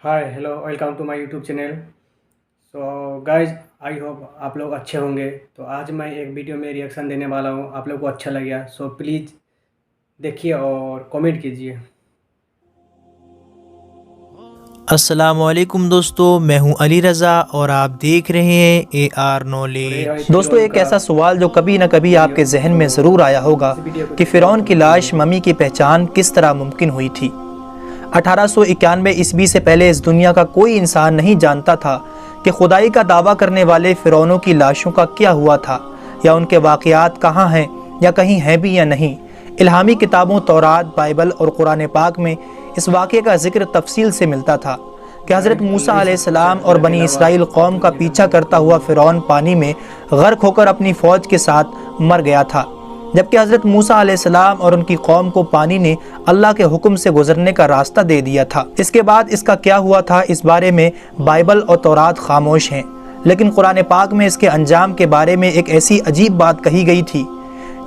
Hi hello welcome to my YouTube channel. So guys I hope आप लोग अच्छे होंगे। तो आज मैं एक वीडियो में रिएक्शन देने वाला हूँ, आप लोग को अच्छा लगेगा। सो प्लीज़ देखिए और कमेंट कीजिए। अस्सलामुअलैकुम दोस्तों, मैं हूं अली रज़ा और आप देख रहे हैं AR और ये है नॉलेज। दोस्तों, फिरौन एक का ऐसा सवाल जो कभी ना कभी वीडियो। आपके जहन में तो ज़रूर आया होगा इस वीडियो को कि देखिए और फ़िरौन की कमेंट लाश कीजिए। मम्मी की पहचान किस तरह मुमकिन हुई थी। 1891 ईस्वी से पहले इस दुनिया का कोई इंसान नहीं जानता था कि खुदाई का दावा करने वाले फ़िरौनों की लाशों का क्या हुआ था, या उनके वाक़यात कहाँ हैं या कहीं हैं भी या नहीं। इल्हामी किताबों तौरात, बाइबल और कुरान पाक में इस वाक़े का जिक्र तफसील से मिलता था कि हज़रत मूसा ये सब कुछ अलैहिस्सलाम और अल्लाह के बनी अलावा इसराइल कौम का मुझे पीछा नहीं करता हुआ फ़िरौन पानी में गर्क होकर अपनी फ़ौज के साथ मर गया था, जबकि हज़रत मूसा अलैहिस्सलाम और उनकी कौम को पानी ने अल्लाह के हुक्म से गुजरने का रास्ता दे दिया था। इसके बाद इसका क्या हुआ था, इस बारे में बाइबल और तौरात खामोश हैं, लेकिन कुरान पाक में इसके अंजाम के बारे में एक ऐसी अजीब बात कही गई थी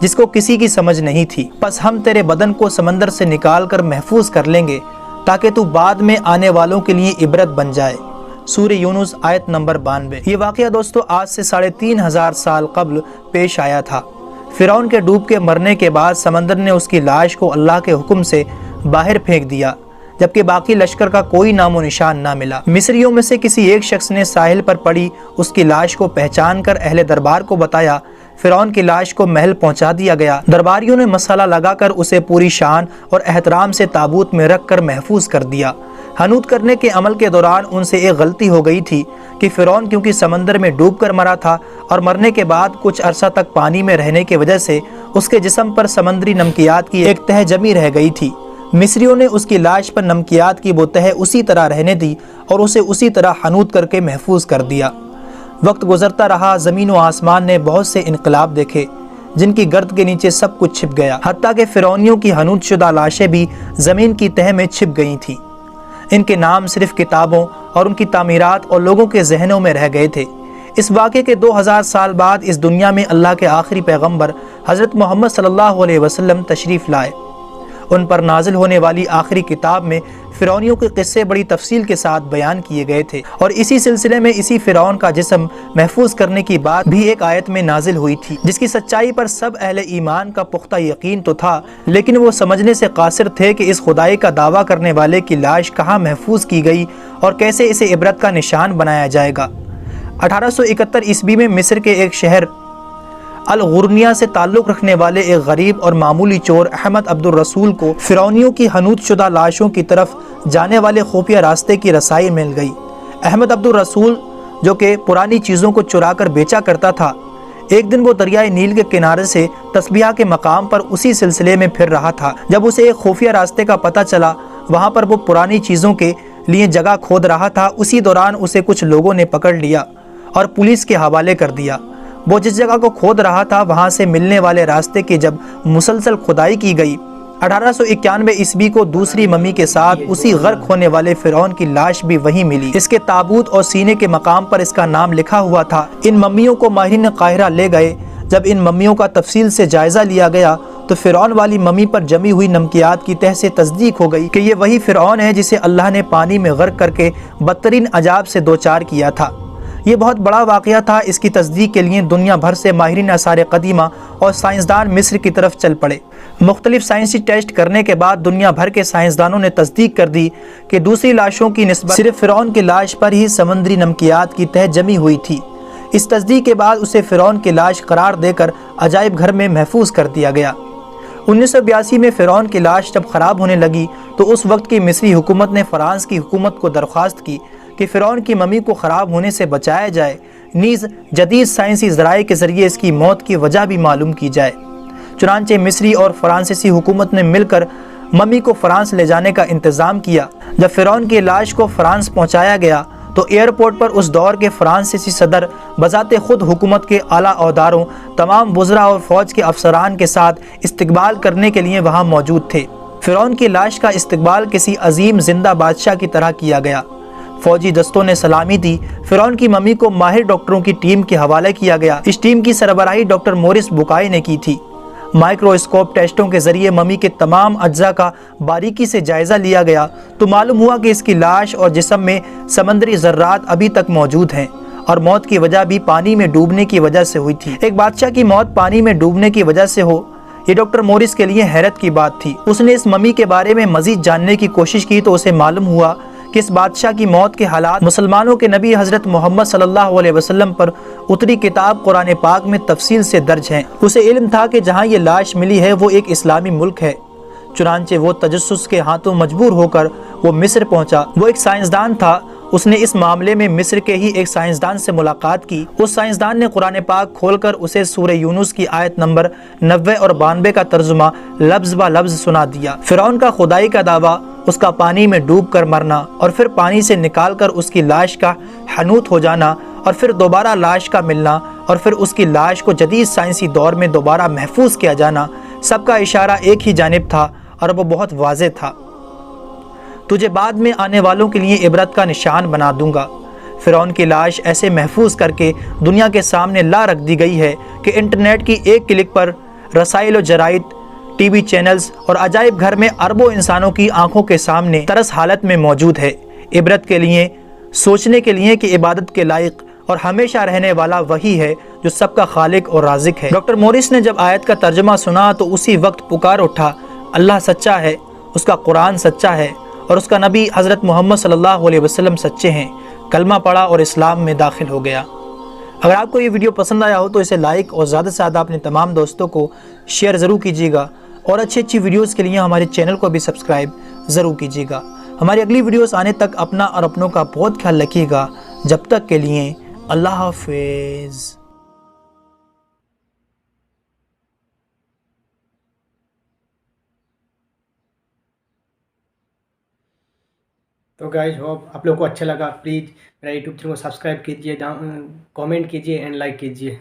जिसको किसी की समझ नहीं थी। बस हम तेरे बदन को समंदर से निकाल कर महफूज कर लेंगे ताकि तू बाद में आने वालों के लिए इबरत बन जाए। सूरह यूनुस आयत नंबर 92। ये वाक़या दोस्तों आज से 3500 साल कब्ल पेश आया था। फ़िरौन के डूब के मरने के बाद समंदर ने उसकी लाश को अल्लाह के हुक्म से बाहर फेंक दिया, जबकि बाकी लश्कर का कोई नामो निशान ना मिला। मिस्रियों में से किसी एक शख्स ने साहिल पर पड़ी उसकी लाश को पहचान कर अहले दरबार को बताया। फ़िरौन की लाश को महल पहुंचा दिया गया। दरबारियों ने मसाला लगाकर उसे पूरी शान और एहतराम से ताबूत में रख कर महफूज कर दिया। हनूत करने के अमल के दौरान उनसे एक गलती हो गई थी कि फ़िरौन क्योंकि समंदर में डूब कर मरा था और मरने के बाद कुछ अरसा तक पानी में रहने की वजह से उसके जिस्म पर समंदरी नमकियात की एक तह जमी रह गई थी। मिस्रियों ने उसकी लाश पर नमकियात की वो तह उसी तरह रहने दी और उसे उसी तरह हनूत करके महफूज कर दिया। वक्त गुजरता रहा, ज़मीन व आसमान ने बहुत से इनकलाब देखे जिनकी गर्द के नीचे सब कुछ छिप गया, हत्ता कि फ़िरौनियों की हनूत शुदा लाशें भी ज़मीन की तह में छिप गई थीं। इनके नाम सिर्फ किताबों और उनकी तामीरात और लोगों के जहनों में रह गए थे। इस वाक़े के 2000 साल बाद इस दुनिया में अल्लाह के आखिरी पैगंबर हज़रत मोहम्मद सल्लल्लाहु अलैहि वसल्लम तशरीफ़ लाए। उन पर नाजिल होने वाली आखिरी किताब में फ़िरौनियों के किस्से बड़ी तफसील के साथ बयान किए गए थे, और इसी सिलसिले में इसी फ़िरौन का जिस्म महफूज करने की बात भी एक आयत में नाजिल हुई थी, जिसकी सच्चाई पर सब अहले ईमान का पुख्ता यकीन तो था, लेकिन वो समझने से कासिर थे कि इस खुदाई का दावा करने वाले की लाश कहाँ महफूज की गई और कैसे इसे इबरत का निशान बनाया जाएगा। 1871 ईस्वी में मिस्र के एक शहर अल-गुर्निया से ताल्लुक़ रखने वाले एक गरीब और मामूली चोर अहमद अब्दुल रसूल को फ़िरौनियों की हनूत शुदा लाशों की तरफ जाने वाले खुफिया रास्ते की रसाई मिल गई। अहमद अब्दुल रसूल, जो कि पुरानी चीज़ों को चुरा कर बेचा करता था, एक दिन वो दरियाए नील के किनारे से तस्बीहा के मकाम पर उसी सिलसिले में फिर रहा था। जब उसे एक खुफिया रास्ते का पता चला, वहाँ पर वो पुरानी चीज़ों के लिए जगह खोद रहा था। उसी दौरान उसे कुछ लोगों ने पकड़ लिया और पुलिस के हवाले कर दिया। वो जिस जगह को खोद रहा था वहाँ से मिलने वाले रास्ते की जब मुसलसल खुदाई की गई, 1891 ईस्वी को दूसरी मम्मी के साथ उसी गर्क होने वाले फ़िरौन की लाश भी वहीं मिली। इसके ताबूत और सीने के मकाम पर इसका नाम लिखा हुआ था। इन मम्मियों को माहिरीन काहिरा ले गए। जब इन मम्मियों का तफसील से जायज़ा लिया गया तो फ़िरौन वाली मम्मी पर जमी हुई नमकियात की तह से तस्दीक हो गई कि ये वही फ़िरौन है जिसे अल्लाह ने पानी में गर्क करके बदतरीन अजाब से दो चार किया था। ये बहुत बड़ा वाक़या था। इसकी तस्दीक के लिए दुनिया भर से माहिरीन आसार क़दीमा और साइंसदान मिस्र की तरफ चल पड़े। मुख्तलिफ साइंसी टेस्ट करने के बाद दुनिया भर के साइंसदानों ने तस्दीक कर दी कि दूसरी लाशों की निस्बत सिर्फ फ़िरौन की लाश पर ही समंदरी नमकियात की तह जमी हुई थी। इस तस्दीक के बाद उसे फ़िरौन की लाश करार देकर अजायब घर में महफूज कर दिया गया। 1982 में फ़िरौन की लाश जब ख़राब होने लगी तो उस वक्त की मिस्री हुकूमत ने फ़्रांस की हुकूमत को दरख्वास्त की कि फ़िरौन की मम्मी को ख़राब होने से बचाया जाए, नीज़ जदीद साइंसी ज़राए के ज़रिए इसकी मौत की वजह भी मालूम की जाए। चुनांचे मिस्री और फ़्रांसीसी हुकूमत ने मिलकर मम्मी को फ़्रांस ले जाने का इंतज़ाम किया। जब फ़िरौन की लाश को फ़्रांस पहुँचाया गया तो एयरपोर्ट पर उस दौर के फ़्रांसीसी सदर बज़ाते ख़ुद हुकूमत के आला अहदेदारों, तमाम वज़रा और फ़ौज के अफसरान के साथ इस्तकबाल करने के लिए वहाँ मौजूद थे। फ़िरौन की लाश का इस्तकबाल किसी अजीम जिंदा बादशाह की तरह किया गया। फ़ौजी दस्तों ने सलामी दी। फ़िरौन की मम्मी को माहिर डॉक्टरों की टीम के हवाले किया गया। इस टीम की सरबराही डॉक्टर मोरिस बुकाई ने की थी। माइक्रोस्कोप टेस्टों के जरिए मम्मी के तमाम अज्जा का बारीकी से जायज़ा लिया गया तो मालूम हुआ कि इसकी लाश और जिस्म में समंदरी ज़र्रात अभी तक मौजूद हैं और मौत की वजह भी पानी में डूबने की वजह से हुई थी। एक बादशाह की मौत पानी में डूबने की वजह से हो, ये डॉक्टर मोरिस के लिए हैरत की बात थी। उसने इस मम्मी के बारे में मजीद जानने की कोशिश की तो उसे मालूम हुआ कि इस बादशाह की मौत के हालात मुसलमानों के नबी हज़रत मोहम्मद सल्लल्लाहु अलैहि वसल्लम पर उतरी किताब कुरान पाक में तफसील से दर्ज हैं। उसे इल्म था कि जहाँ ये लाश मिली है वो एक इस्लामी मुल्क है। चुनांचे वो तजस्सुस के हाथों मजबूर होकर वो मिस्र पहुंचा। वो एक साइंसदान था। उसने इस मामले में मिस्र के ही एक साइंसदान से मुलाकात की। उस साइंसदान ने कुरान पाक खोलकर उसे सूरह यूनुस की आयत नंबर 90 और 92 का तर्जुमा लफ्ज़ ब लफ्ज़ सुना दिया। फिरौन का खुदाई का दावा, उसका पानी में डूब कर मरना और फिर पानी से निकाल कर उसकी लाश का हनूत हो जाना और फिर दोबारा लाश का मिलना और फिर उसकी लाश को जदीद साइंसी दौर में दोबारा महफूज किया जाना, सबका इशारा एक ही जानिब था और वो बहुत वाज़ेह था। तुझे बाद में आने वालों के लिए इबरत का निशान बना दूंगा। फिरौन की लाश ऐसे महफूज करके दुनिया के सामने ला रख दी गई है कि इंटरनेट की एक क्लिक पर रसाइल व जराइद, टीवी चैनल्स और अजायब घर में अरबों इंसानों की आंखों के सामने तरस हालत में मौजूद है। इबरत के लिए, सोचने के लिए कि इबादत के लायक और हमेशा रहने वाला वही है जो सबका खालिक और राज़िक है। डॉक्टर मोरिस ने जब आयत का तर्जुमा सुना तो उसी वक्त पुकार उठा, अल्लाह सच्चा है, उसका कुरान सच्चा है और उसका नबी हज़रत मोहम्मद सल्लल्लाहु अलैहि वसल्लम सच्चे हैं। कलमा पढ़ा और इस्लाम में दाखिल हो गया। अगर आपको ये वीडियो पसंद आया हो तो इसे लाइक और ज़्यादा से ज़्यादा अपने तमाम दोस्तों को शेयर ज़रूर कीजिएगा और अच्छी वीडियोज़ के लिए हमारे चैनल को भी सब्सक्राइब ज़रूर कीजिएगा। हमारी अगली वीडियोज़ आने तक अपना और अपनों का बहुत ख्याल रखिएगा। जब तक के लिए अल्लाह हाफिज़। तो गाइज होप आप लोग को अच्छा लगा। प्लीज़ मेरा यूट्यूब चैनल को सब्सक्राइब कीजिए, कमेंट कीजिए एंड लाइक कीजिए।